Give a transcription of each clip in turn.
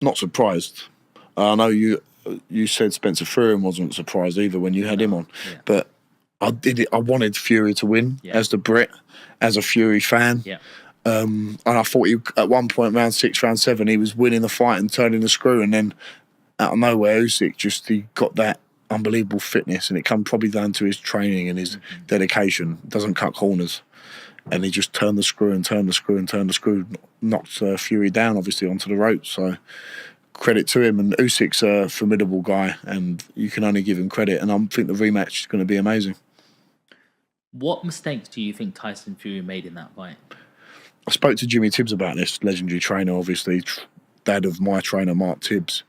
Not surprised. I know you said Spencer Fury wasn't surprised either when you had him on, but I did it. I wanted Fury to win as the Brit, as a Fury fan. Yeah. And I thought at one point, round 6, round 7, he was winning the fight and turning the screw, and then out of nowhere, Usyk he got that unbelievable fitness, and it come probably down to his training and his dedication. Doesn't cut corners, and he just turned the screw and turned the screw and turned the screw, knocked Fury down obviously onto the ropes. So credit to him, and Usyk's a formidable guy, and you can only give him credit. And I think the rematch is going to be amazing. What mistakes do you think Tyson Fury made in that fight? I spoke to Jimmy Tibbs about this, legendary trainer, obviously, dad of my trainer, Mark Tibbs.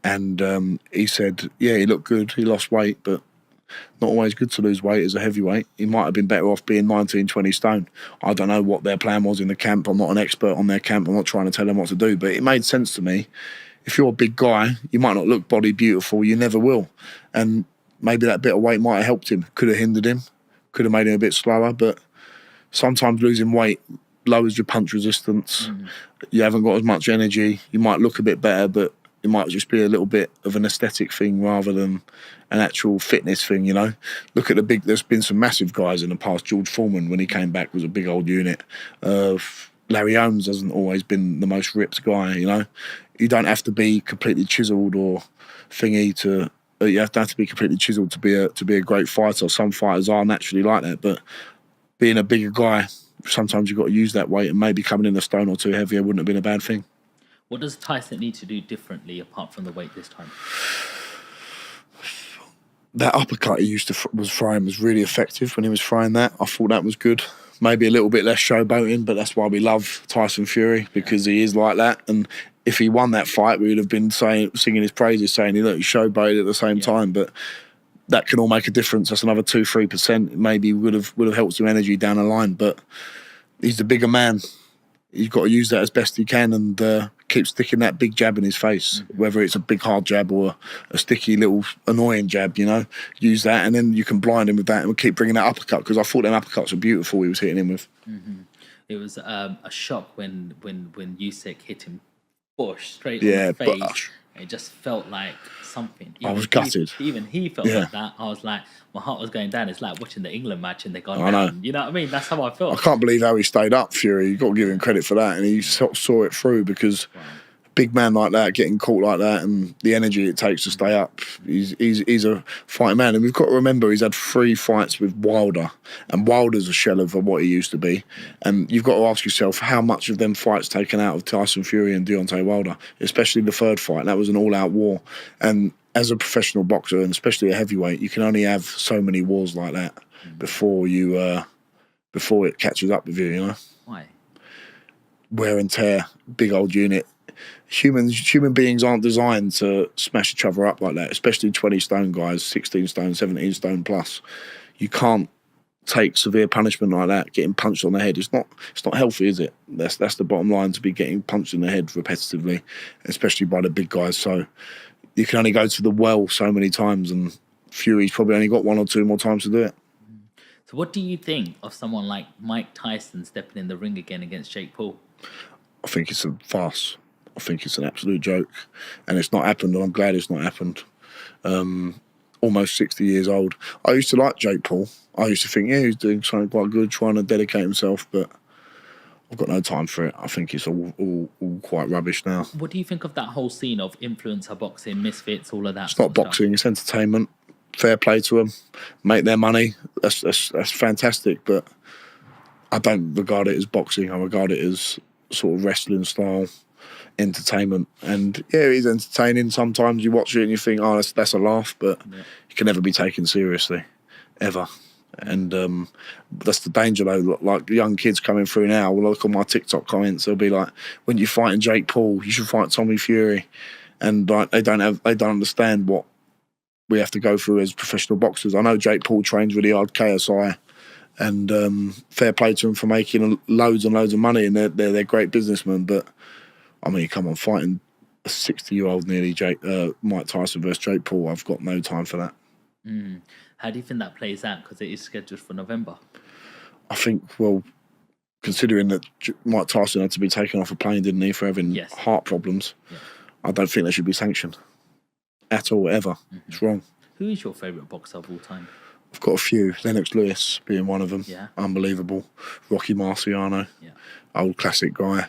And he said, yeah, he looked good. He lost weight, but not always good to lose weight as a heavyweight. He might have been better off being 19, 20 stone. I don't know what their plan was in the camp. I'm not an expert on their camp. I'm not trying to tell them what to do, but it made sense to me. If you're a big guy, you might not look body beautiful. You never will. And maybe that bit of weight might have helped him. Could have hindered him. Could have made him a bit slower. But sometimes losing weight lowers your punch resistance. You haven't got as much energy. You might look a bit better, but it might just be a little bit of an aesthetic thing rather than an actual fitness thing, you know. Look at there's been some massive guys in the past. George Foreman, when he came back, was a big old unit. Larry Holmes hasn't always been the most ripped guy, you know. You don't have to be completely chiselled or thingy to... You have to be completely chiselled to be a great fighter. Some fighters are naturally like that, but being a bigger guy, sometimes you've got to use that weight, and maybe coming in a stone or two heavier wouldn't have been a bad thing. What does Tyson need to do differently apart from the weight this time? That uppercut he used to was throwing was really effective when he was throwing that. I thought that was good. Maybe a little bit less showboating, but that's why we love Tyson Fury, because he is like that. And if he won that fight, we would have been singing his praises, saying he showboated at the same time. But that can all make a difference. That's another 2-3%. Maybe would have helped some energy down the line. But he's the bigger man. You've got to use that as best you can and keep sticking that big jab in his face, whether it's a big hard jab or a sticky little annoying jab, you know. Use that, and then you can blind him with that, and we'll keep bringing that uppercut, because I thought them uppercuts were beautiful he was hitting him with. It was a shock when Usyk hit him straight on the face. But it just felt like something. I was gutted. Even he felt like that. I was like, my heart was going down. It's like watching the England match and they gone down. Know. You know what I mean? That's how I felt. I can't believe how he stayed up, Fury. You've got to give him credit for that. And he saw it through, because a big man like that, getting caught like that, and the energy it takes to stay up, he's a fighting man. And we've got to remember he's had 3 fights with Wilder, and Wilder's a shell of what he used to be. And you've got to ask yourself, how much of them fights taken out of Tyson Fury and Deontay Wilder, especially the 3rd fight. That was an all-out war. And as a professional boxer, and especially a heavyweight, you can only have so many wars like that before it catches up with you, you know? Why? Wear and tear, big old unit. Human beings aren't designed to smash each other up like that, especially 20 stone guys, 16 stone, 17 stone plus. You can't take severe punishment like that, getting punched on the head. It's not healthy, is it? That's the bottom line, to be getting punched in the head repetitively, especially by the big guys. So you can only go to the well so many times, and Fury's probably only got 1 or 2 more times to do it. So what do you think of someone like Mike Tyson stepping in the ring again against Jake Paul? I think it's a farce. I think it's an absolute joke. And it's not happened, and I'm glad it's not happened. Almost 60 years old. I used to like Jake Paul. I used to think, he's doing something quite good, trying to dedicate himself, but I've got no time for it. I think it's all quite rubbish now. What do you think of that whole scene of influencer boxing, misfits, all of that? It's not boxing, it's entertainment. Fair play to them. Make their money. That's fantastic, but I don't regard it as boxing. I regard it as sort of wrestling style entertainment. And yeah, it is entertaining. Sometimes you watch it and you think, that's a laugh, but you can never be taken seriously, ever. And that's the danger, though. Like young kids coming through now, when I look on my TikTok comments, they'll be like, when you're fighting Jake Paul, you should fight Tommy Fury. And like they don't understand what we have to go through as professional boxers. I know Jake Paul trains really hard, KSI, and fair play to him for making loads and loads of money, and they're great businessmen. But I mean, come on, fighting a 60-year-old nearly Mike Tyson versus Jake Paul, I've got no time for that. How do you think that plays out? Because it is scheduled for November. I think, well, considering that Mike Tyson had to be taken off a plane, didn't he, for having heart problems, I don't think they should be sanctioned at all, ever. It's wrong. Who is your favourite boxer of all time? I've got a few. Lennox Lewis being one of them. Yeah. Unbelievable. Rocky Marciano. Yeah. Old classic guy.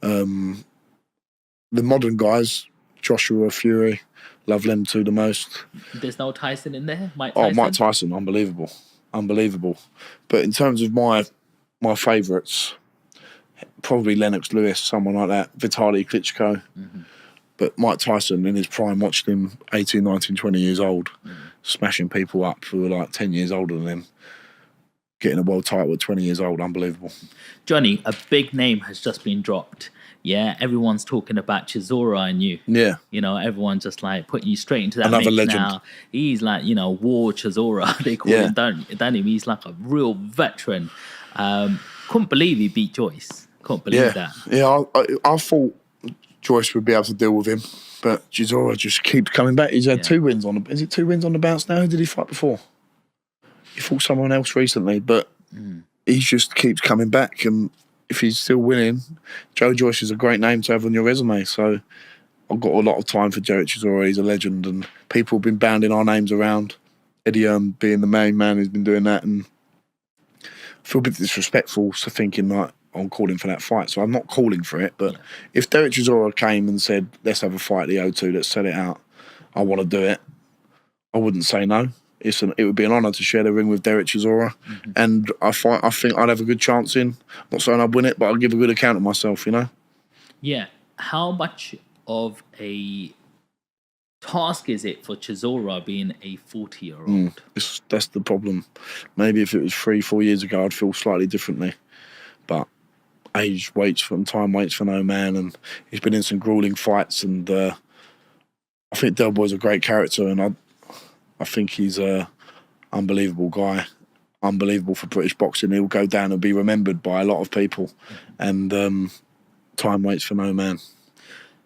The modern guys, Joshua, Fury, love them two the most. There's no Tyson in there? Mike Tyson? Oh, Mike Tyson, unbelievable. But in terms of my favourites, probably Lennox Lewis, someone like that, Vitaly Klitschko. But Mike Tyson, in his prime, watched him 18, 19, 20 years old, smashing people up who were like 10 years older than him, getting a world title at 20 years old. Unbelievable. Johnny, a big name has just been dropped. Yeah, everyone's talking about Chisora and you. Yeah. You know, everyone's just like putting you straight into that Another mix legend. now. He's like, War Chisora. They call him, don't him? He's like a real veteran. Couldn't believe he beat Joyce. Couldn't believe that. Yeah, I thought Joyce would be able to deal with him, but Chisora just keeps coming back. He's had 2 wins on the... Is it 2 wins on the bounce now? Who did he fight before? He fought someone else recently, but he just keeps coming back, and if he's still winning, Joe Joyce is a great name to have on your resume. So I've got a lot of time for Joe Chisora. He's a legend, and people have been bounding our names around. Eddie being the main man who's been doing that, and I feel a bit disrespectful to thinking like I'm calling for that fight. So I'm not calling for it, but if Derek Chisora came and said, let's have a fight at the O2, let's set it out, I want to do it, I wouldn't say no. It would be an honour to share the ring with Derek Chisora, and I think I'd have a good chance in. Not saying I'd win it, but I'll give a good account of myself, Yeah. How much of a task is it for Chisora being a 40-year-old? That's the problem. Maybe if it was 3-4 years ago, I'd feel slightly differently. But age waits for time waits for no man, and he's been in some grueling fights, and I think Del Boy's a great character, and I think he's a unbelievable guy, unbelievable for British boxing. He'll go down and be remembered by a lot of people, and time waits for no man.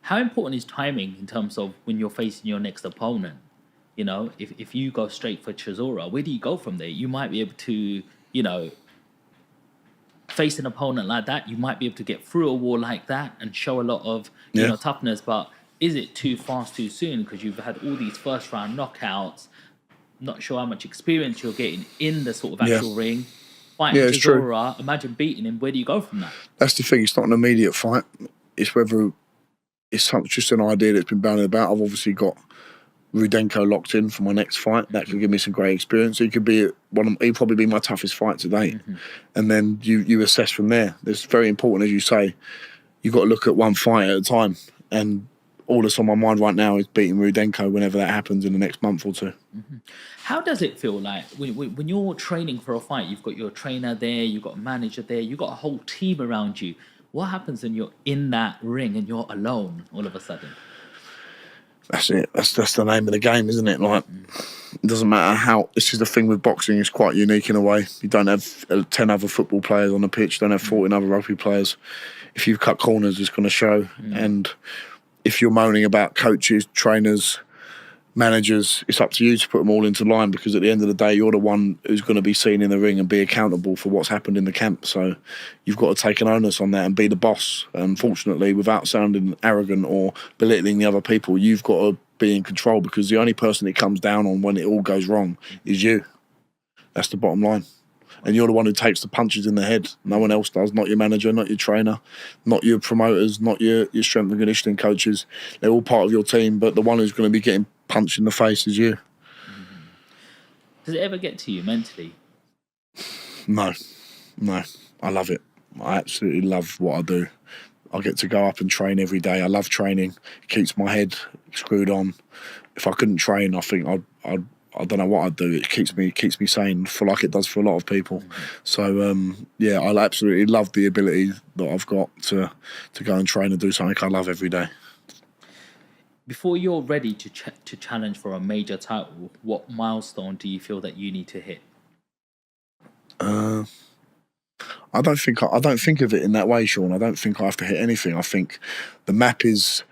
How important is timing in terms of when you're facing your next opponent? If you go straight for Chisora, where do you go from there? You might be able to, face an opponent like that. You might be able to get through a wall like that and show a lot of toughness, but is it too fast too soon because you've had all these first round knockouts? Not sure how much experience you're getting in the sort of actual ring. Fighting Chisora, imagine beating him. Where do you go from that? That's the thing. It's not an immediate fight. It's whether it's just an idea that's been bandied about. I've obviously got Rudenko locked in for my next fight. That could give me some great experience. He could be he'd probably be my toughest fight to date. And then you assess from there. It's very important, as you say. You've got to look at one fight at a time. And all that's on my mind right now is beating Rudenko whenever that happens in the next month or two. How does it feel like when you're training for a fight? You've got your trainer there, you've got a manager there, you've got a whole team around you. What happens when you're in that ring and you're alone all of a sudden? That's it. That's the name of the game, isn't it? Like, it doesn't matter how... This is the thing with boxing. It's quite unique in a way. You don't have 10 other football players on the pitch. You don't have 14 other rugby players. If you've cut corners, it's going to show. And if you're moaning about coaches, trainers, managers, it's up to you to put them all into line, because at the end of the day, you're the one who's going to be seen in the ring and be accountable for what's happened in the camp. So you've got to take an onus on that and be the boss. Unfortunately, without sounding arrogant or belittling the other people, you've got to be in control, because the only person it comes down on when it all goes wrong is you. That's the bottom line. And you're the one who takes the punches in the head. No one else does. Not your manager, not your trainer, not your promoters, not your strength and conditioning coaches. They're all part of your team, but the one who's going to be getting punched in the face is you. Does it ever get to you mentally? No. I love it. I absolutely love what I do. I get to go up and train every day. I love training. It keeps my head screwed on. If I couldn't train, I think I don't know what I'd do. It keeps me sane, for like it does for a lot of people. So I absolutely love the ability that I've got to go and train and do something I love every day. Before you're ready to challenge for a major title, what milestone do you feel that you need to hit? I don't think of it in that way, Sean. I don't think I have to hit anything. I think the map is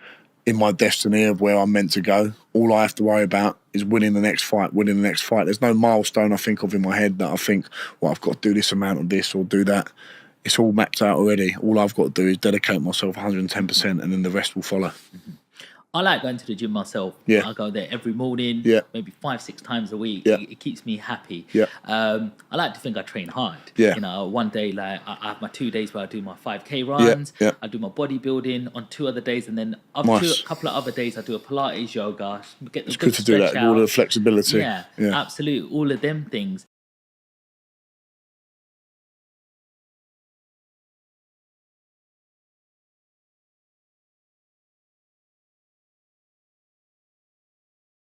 in my destiny of where I'm meant to go. All I have to worry about is winning the next fight. There's no milestone I think of in my head that I think, well, I've got to do this amount of this or do that. It's all mapped out already. All I've got to do is dedicate myself 110%, and then the rest will follow. I like going to the gym myself. Yeah. I go there every morning, Yeah. maybe 5-6 times a week. Yeah. It keeps me happy. Yeah. I like to think I train hard. Yeah. You know, one day, like I have my 2 days where I do my 5K Yeah. runs. Yeah. I do my bodybuilding on 2 other days, and then Nice. a couple of other days I do a Pilates, yoga, get the It's good good to do stretch that. All the out. flexibility. Yeah, Yeah. absolutely. All of them things.